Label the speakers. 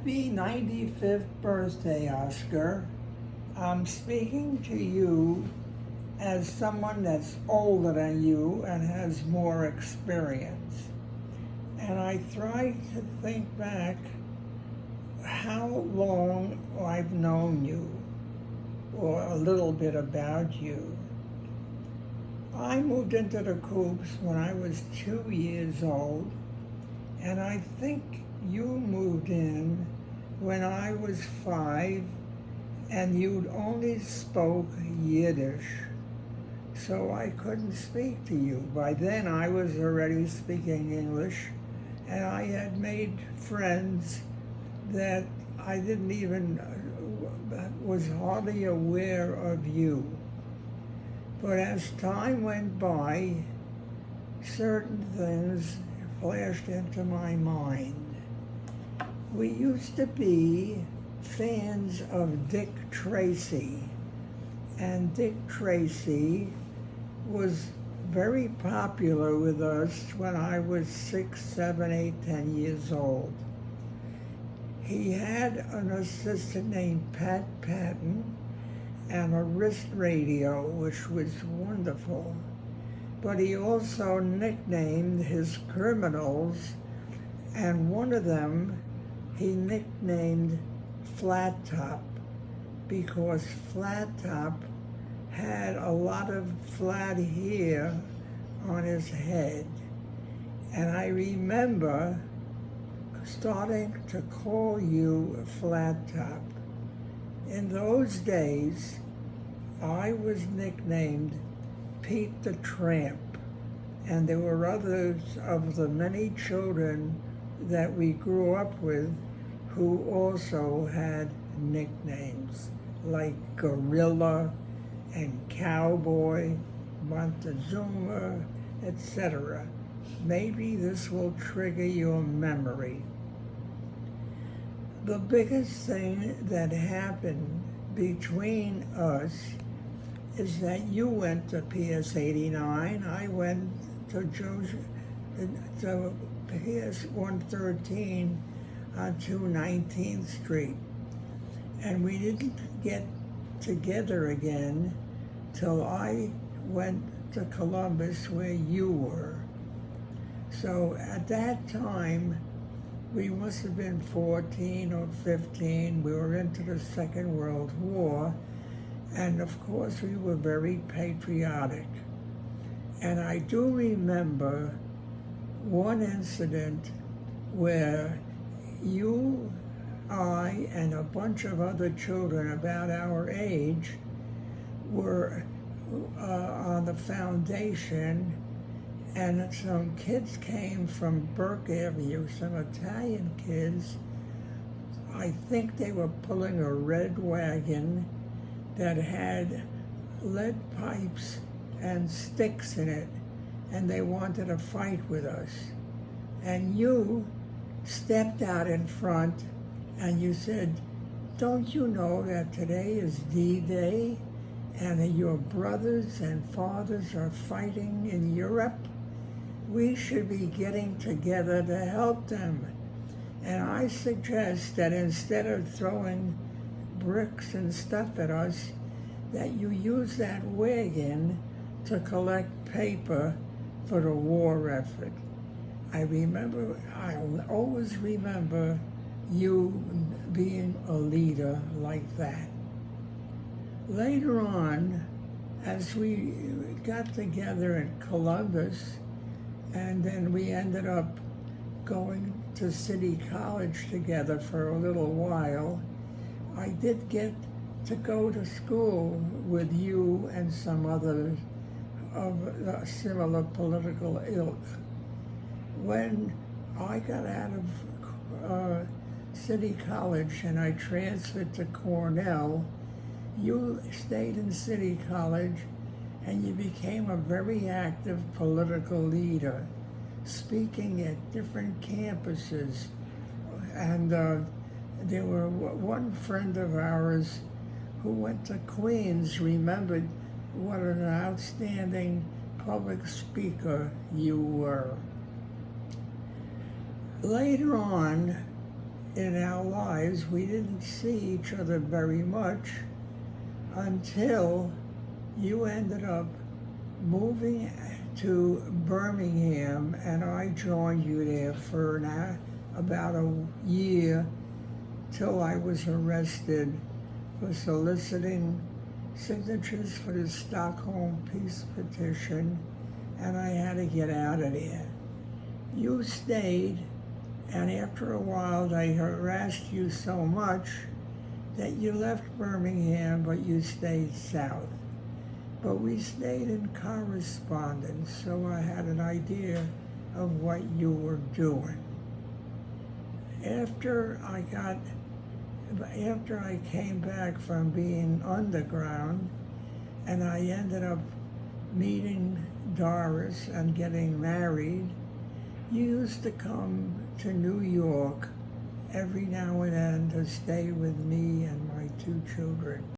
Speaker 1: Happy 95th birthday, Oscar. I'm speaking to you as someone that's older than you and has more experience. And I try to think back how long I've known you, or a little bit about you. I moved into the Coops when I was 2 years old, and I think you moved in when I was 5, and you'd only spoke Yiddish, so I couldn't speak to you. By then I was already speaking English, and I had made friends that I didn't even, was hardly aware of you. But as time went by, certain things flashed into my mind. We used to be fans of Dick Tracy, and Dick Tracy was very popular with us when I was 6, 7, 8, 10 years old. He had an assistant named Pat Patton and a wrist radio, which was wonderful. But he also nicknamed his criminals, and one of them he nicknamed Flat Top, because Flat Top had a lot of flat hair on his head. And I remember starting to call you Flat Top. In those days, I was nicknamed Pete the Tramp, and there were others of the many children that we grew up with who also had nicknames like Gorilla and Cowboy, Montezuma, etc. Maybe this will trigger your memory. The biggest thing that happened between us is that you went to PS 89, I went to PS 113 on 219th Street. And we didn't get together again till I went to Columbus where you were. So at that time, we must have been 14 or 15. We were into the Second World War. And of course, we were very patriotic. And I do remember one incident where you, I, and a bunch of other children about our age were on the foundation, and some kids came from Burke Avenue, some Italian kids. I think they were pulling a red wagon that had lead pipes and sticks in it, and they wanted to fight with us. And you stepped out in front and you said, "Don't you know that today is D-Day and that your brothers and fathers are fighting in Europe? We should be getting together to help them. And I suggest that instead of throwing bricks and stuff at us, that you use that wagon to collect paper for the war effort." I'll always remember you being a leader like that. Later on, as we got together in Columbus, and then we ended up going to City College together for a little while, I did get to go to school with you and some others of a similar political ilk. When I got out of City College and I transferred to Cornell, you stayed in City College and you became a very active political leader, speaking at different campuses. And there were one friend of ours who went to Queens remembered what an outstanding public speaker you were. Later on, in our lives, we didn't see each other very much until you ended up moving to Birmingham, and I joined you there for about a year till I was arrested for soliciting signatures for the Stockholm Peace Petition, and I had to get out of there. You stayed, and after a while they harassed you so much that you left Birmingham, but you stayed south. But we stayed in correspondence, so I had an idea of what you were doing. After I came back from being underground, and I ended up meeting Doris and getting married, you used to come to New York every now and then to stay with me and my 2 children.